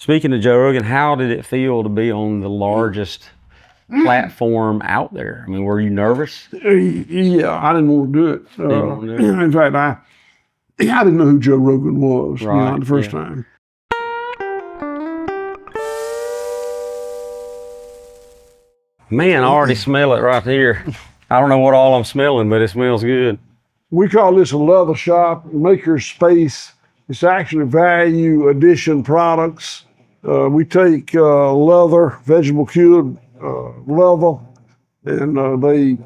Speaking of Joe Rogan, how did it feel to be on the largest platform out there? I mean, were you nervous? Yeah, I didn't want to do it. Didn't want to do it? In fact, I didn't know who Joe Rogan was, Right, the first time. Man, I already smell it right here. I don't know what all I'm smelling, but it smells good. We call this a leather shop, maker space. It's actually value addition products. We take leather, vegetable cured leather, and they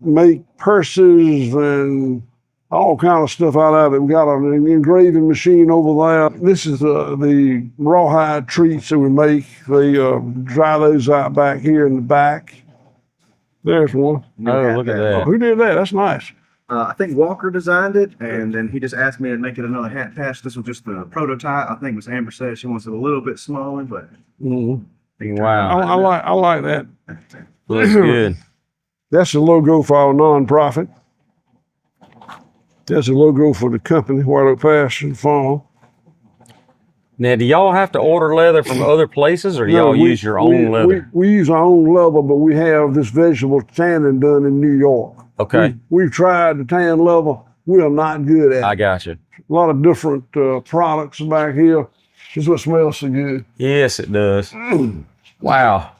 make purses and all kind of stuff out of it. We got an engraving machine over there. This is the rawhide treats that we make. They dry those out back here in the back. There's one. Oh, look at that. Who did that? That's nice. I think Walker designed it, and then he just asked me to make it another hat patch. This was just the prototype. I think Miss Amber said she wants it a little bit smaller, but Wow. I like that. Looks good. That's the logo for our nonprofit. That's the logo for the company, Oak Pastures Farm. Now, do y'all have to order leather from other places, or do y'all use your own leather? We use our own leather, but we have this vegetable tanning done in New York. Okay. We've tried the tan leather. We are not good at it. I got you. A lot of different products back here. This is what smells so good. Yes, it does. Wow.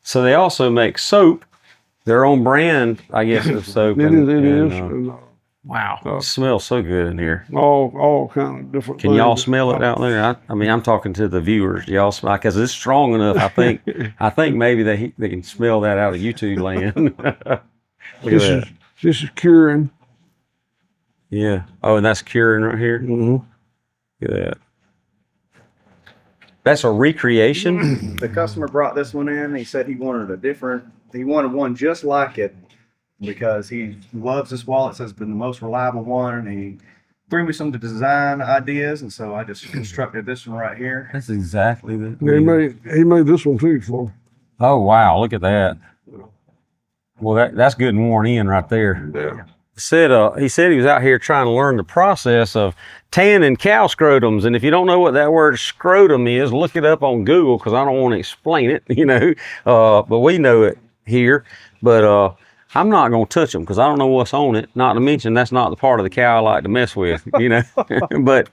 So they also make soap, their own brand, I guess, of soap. It is. Wow, it smells so good in here. All kind of different Can things. y'all smell it out there? I mean, I'm talking to the viewers. Do y'all smell? Because it's strong enough. I think maybe they can smell that out of YouTube land. Look at that. This is curing. Yeah. Oh, and that's curing right here. Mm-hmm. Look at that. That's a recreation. the customer brought this one in. He said he wanted one just like it because he loves this wallet. Says it's been the most reliable one, and he threw me some of the design ideas, and so I just constructed this one right here. That's exactly the. He made this one too for me. Oh wow! Look at that. Well, that's good and worn in right there. Yeah. He said he was out here trying to learn the process of tanning cow scrotums, and if you don't know what that word scrotum is, look it up on Google because I don't want to explain it, but we know it here. But I'm not going to touch them because I don't know what's on it. Not to mention that's not the part of the cow I like to mess with, But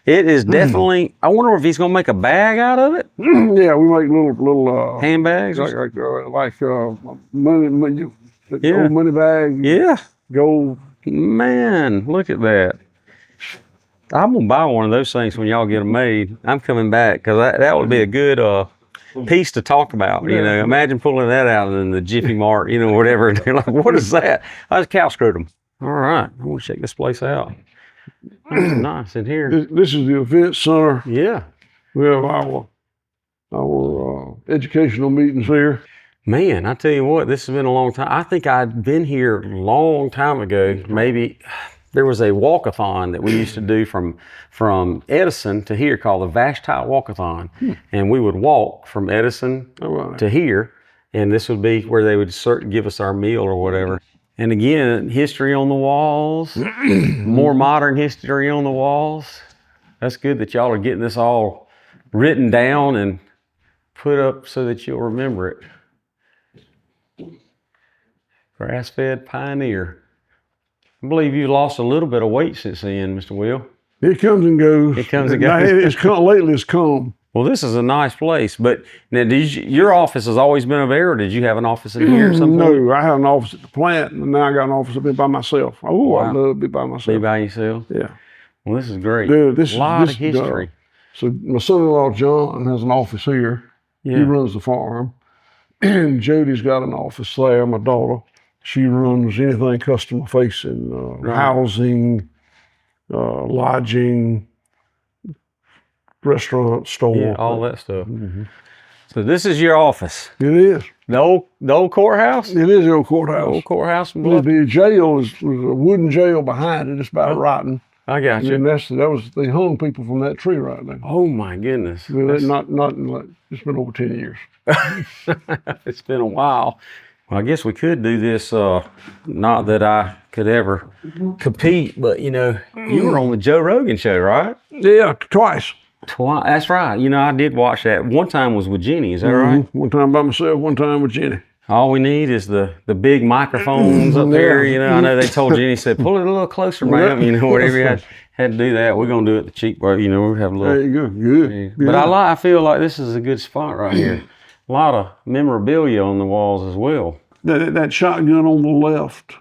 it is definitely. I wonder if he's going to make a bag out of it. Yeah, we make little handbags, like money, old money bag. Yeah. Gold. Man, look at that. I'm going to buy one of those things when y'all get them made. I'm coming back because that would be a good piece to talk about. Imagine pulling that out in the Jiffy Mart, whatever. They're like, what is that? That's cow scrotum. All right. I want to check this place out. It's nice in here. This is the event center. Yeah. We have our educational meetings here. Man, I tell you what, this has been a long time. I think I'd been here a long time ago. Maybe there was a walkathon that we used to do from Edison to here called the Vashti Walkathon. And we would walk from Edison to here. And this would be where they would give us our meal or whatever. And again, history on the walls, more modern history on the walls. That's good that y'all are getting this all written down and put up so that you'll remember it. Grass-fed pioneer. I believe you lost a little bit of weight since then, Mr. Will. It comes and goes. It comes and goes. Lately it's come. Well, this is a nice place, but now your office has always been over there, or did you have an office in here at some point? No, I had an office at the plant, and now I got an office up here by myself. Oh, wow. I love to be by myself. Be by yourself? Yeah. Well, this is great. Dude, a lot of history. So my son-in-law, John, has an office here. Yeah. He runs the farm. And Jody's got an office there, my daughter. She runs anything customer facing, housing, lodging, restaurant, store. Yeah, all that stuff. Mm-hmm. So this is your office. It is. The old courthouse? It is the old courthouse. The old courthouse. The jail was a wooden jail behind it. It's about rotten. I got you. And they hung people from that tree right there. Oh my goodness. It's been over 10 years. It's been a while. Well, I guess we could do this, not that I could ever compete, but you were on the Joe Rogan show, right? Yeah, twice. That's right. You know, I did watch that. One time was with Jenny. Is that right? One time by myself, one time with Jenny. All we need is the big microphones up there. You know, I know they told Jenny, said, pull it a little closer, ma'am. You know, whatever you had to do that. We're going to do it the cheap way. You know, we have a little. There you go. Good. Yeah. But I feel like this is a good spot right here. A lot of memorabilia on the walls as well. That shotgun on the left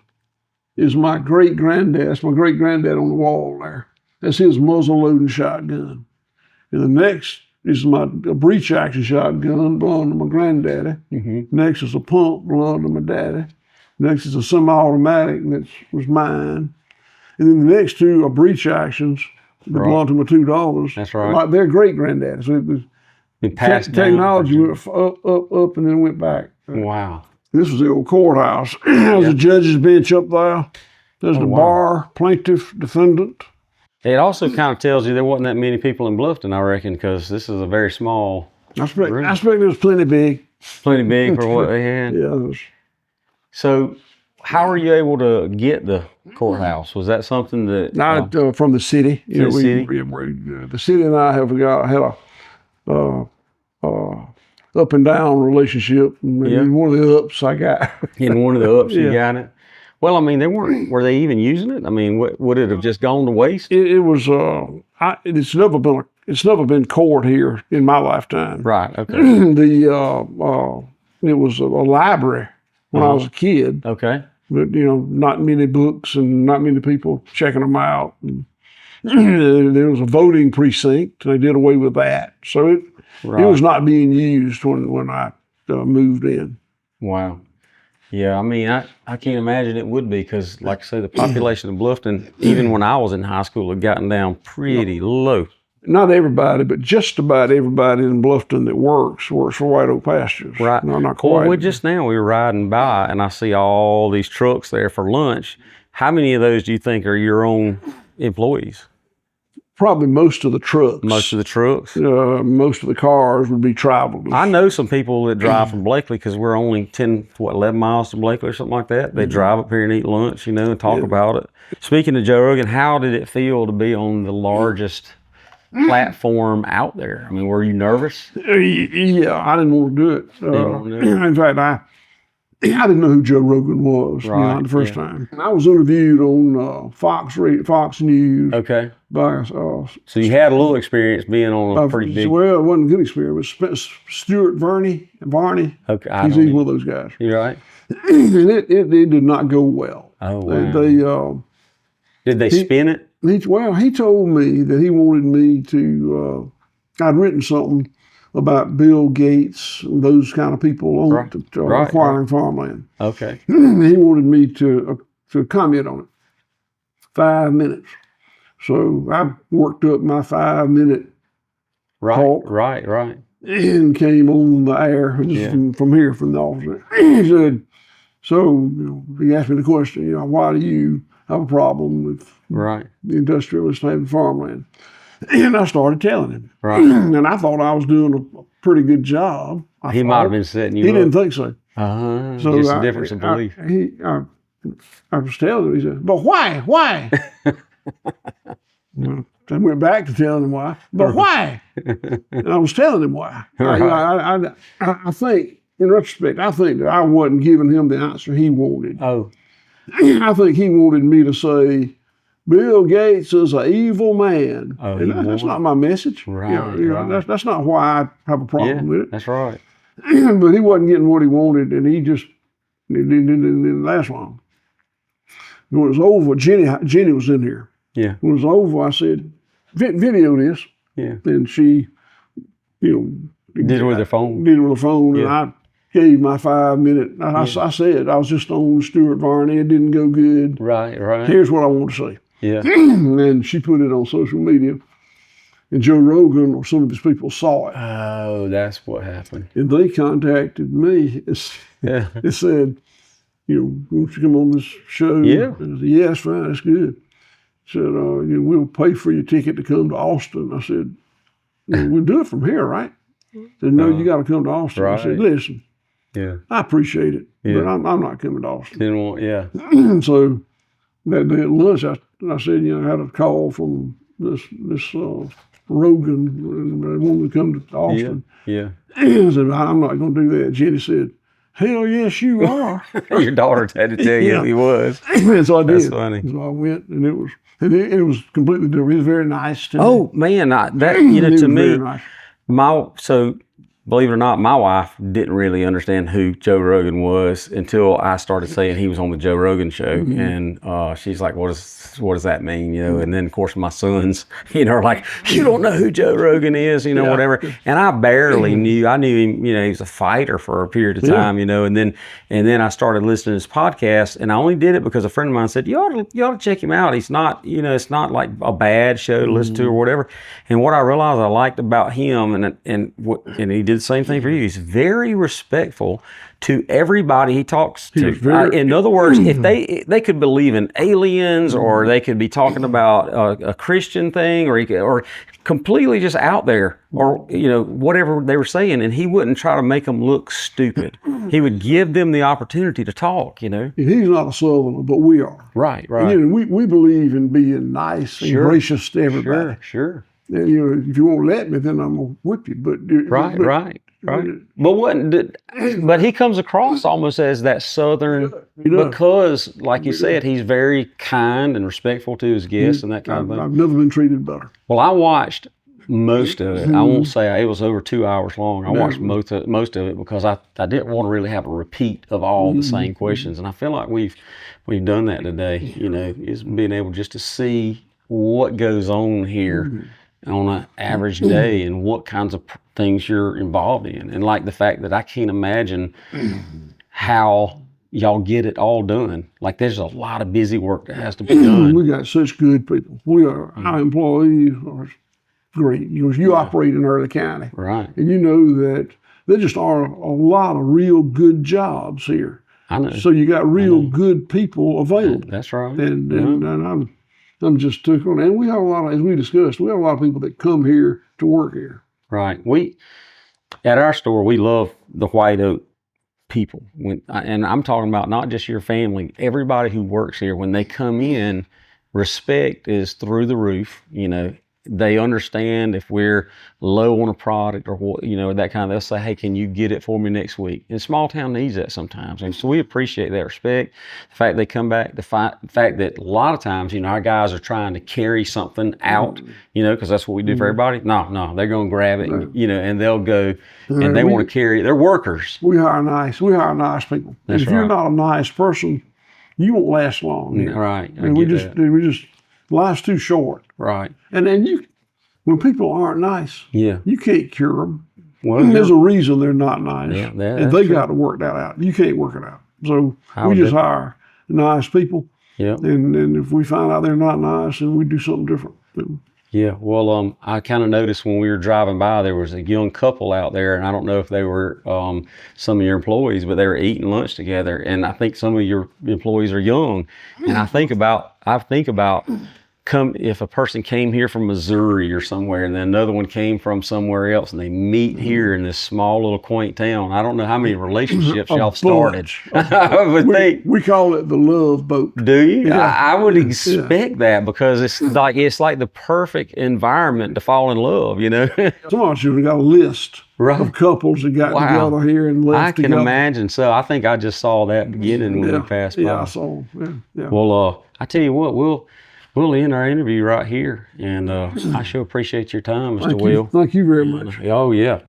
is my great granddad. That's my great granddad on the wall there. That's his muzzle loading shotgun. And the next is a breech action shotgun belonging to my granddaddy. Next is a pump belonging to my daddy. Next is a semi-automatic that was mine. And then the next two are breech actions that belong to my two daughters. That's right. Like their great granddaddy. So it was passed down. Technology went up, and then went back. Wow. This was the old courthouse. There's a judge's bench up there. There's the bar, plaintiff, defendant. It also kind of tells you there wasn't that many people in Bluffton, I reckon, because this is a very small room. I expect it was plenty big. Plenty big for what they had. Yeah. It was. So, how were you able to get the courthouse? Was that something that From the city? The city? The city and I had a up and down relationship. And one of the ups I got. In one of the ups, you got it. Well, I mean, were they even using it? I mean, would it have just gone to waste? It was. It's never been court here in my lifetime. Right. Okay. It was a library when I was a kid. Okay. But not many books and not many people checking them out. And there was a voting precinct. They did away with that, so it was not being used when I moved in. Wow. Yeah, I mean, I can't imagine it would be because, like I say, the population of Bluffton, even when I was in high school, had gotten down pretty low. Not everybody, but just about everybody in Bluffton that works for White Oak Pastures. Right. No, not quite. Well, just now we were riding by and I see all these trucks there for lunch. How many of those do you think are your own employees? Probably most of the trucks. Most of the trucks? Most of the cars would be travelers. I know some people that drive from Blakely because we're only 11 miles to Blakely or something like that. They drive up here and eat lunch, and talk about it. Speaking of Joe Rogan, how did it feel to be on the largest platform out there? I mean, were you nervous? Yeah, I didn't want to do it. In fact, I didn't know who Joe Rogan was the first time. I was interviewed on Fox News. Okay. By, so you had a little experience being on a pretty big... Well, it wasn't a good experience. It was Stuart Varney. Okay, he's one of those guys. You're right. And it did not go well. Oh, wow. Did they spin it? He told me that he wanted me to... I'd written something about Bill Gates and those kind of people acquiring farmland. Okay. He wanted me to comment on it. 5 minutes. So I worked up my 5-minute talk. Right. And came on the air from here, from the office. He said, he asked me the question, why do you have a problem with the industrialists having farmland? And I started telling him. Right. And I thought I was doing a pretty good job. He might have been setting you up. He didn't think so. So just a difference of belief. I was telling him, he said, but why? Why? I went back to telling him why. But why? And I was telling him why. I think, in retrospect, that I wasn't giving him the answer he wanted. Oh. I think he wanted me to say, Bill Gates is an evil man. Oh, that's not my message. Right. That's not why I have a problem with it. That's right. But he wasn't getting what he wanted, and it didn't last long. When it was over, Jenny was in here. Yeah. When it was over, I said, video this. Yeah. And she, did it with her phone. And I gave my 5 minute. I said I was just on Stuart Varney. It didn't go good. Right. Here's what I want to say. Yeah. And she put it on social media. And Joe Rogan or some of his people saw it. Oh, that's what happened. And they contacted me. It said, won't you come on this show? Yeah. And I said, yeah, that's fine. That's good. Said, we'll pay for your ticket to come to Austin. I said, we'll do it from here, right? Said, no, you got to come to Austin. Right. I said, listen, I appreciate it, but I'm not coming to Austin. Didn't want, So that day at lunch, I said, I had a call from this Rogan, and wanted to come to Austin. Yeah. I said, I'm not going to do that. Jenny said, hell yes, you are. Your daughter had to tell you Yeah. he was. And so I did. That's funny. So I went, and it was completely different. He was very nice to me. Oh man, that He to was me, very nice. so believe it or not, my wife didn't really understand who Joe Rogan was until I started saying he was on the Joe Rogan show, and she's like, "What does that mean?" You know, and then of course my sons, are like, "You don't know who Joe Rogan is," Yeah. whatever. And I barely knew. I knew him. He was a fighter for a period of time. And then I started listening to his podcast, and I only did it because a friend of mine said, "You ought to check him out. He's not, it's not like a bad show to listen to or whatever." And what I realized I liked about him, and he did the same thing for you. He's very respectful to everybody he talks to. In other words, if they could believe in aliens, or they could be talking about a Christian thing, or completely just out there, or whatever they were saying, and he wouldn't try to make them look stupid. He would give them the opportunity to talk. He's not a Southerner, but we are. Right. We believe in being nice and gracious to everybody. Sure. And, if you won't let me, then I'm gonna whip you. But Right. But he comes across almost as that Southern, because, like you said, he's very kind and respectful to his guests and that kind of thing. I've never been treated better. Well, I watched most of it. I won't say it was over 2 hours long. I watched most of it because I didn't want to really have a repeat of all the same questions, and I feel like we've done that today. Is being able just to see what goes on here on an average day and what kinds of things you're involved in, and like the fact that I can't imagine how y'all get it all done. Like there's a lot of busy work that has to be done. We got such good people. Our employees are great. You operate in Early County, Right. and you know that there just are a lot of real good jobs here. I know. So you got real good people available. That's right. And I'm just tickled. And we have a lot of, as we discussed, we have a lot of people that come here to work here. Right. At our store, we love the White Oak people. And I'm talking about not just your family, everybody who works here. When they come in, respect is through the roof. They understand if we're low on a product or what, that kind of, they'll say, "Hey, can you get it for me next week?" And small town needs that sometimes. And so we appreciate that respect. The fact they come back, the fact that a lot of times, our guys are trying to carry something out, because that's what we do for everybody. No, they're going to grab it, and they'll go, and they want to carry it. They're workers. We hire nice people. That's if you're not a nice person, you won't last long here. Right. We just life's too short. Right. And then when people aren't nice, you can't cure them. Well, there's a reason they're not nice. Yeah, and they got to work that out. You can't work it out. So we just hire nice people. Yeah. And if we find out they're not nice, then we do something different. Yeah. Well, I kind of noticed when we were driving by, there was a young couple out there, and I don't know if they were some of your employees, but they were eating lunch together. And I think some of your employees are young. And I think about if a person came here from Missouri or somewhere, and then another one came from somewhere else, and they meet here in this small little quaint town. I don't know how many relationships y'all started. We call it the love boat. Do you? Yeah. I would expect that, because it's like the perfect environment to fall in love. Some of us have got a list of couples that got together here and left I can together. imagine. So I think I just saw that beginning when we passed by. Yeah, I saw. Yeah. Well, I tell you what, we'll end our interview right here, and I sure appreciate your time, Mr. Will. Thank you very much. Oh yeah,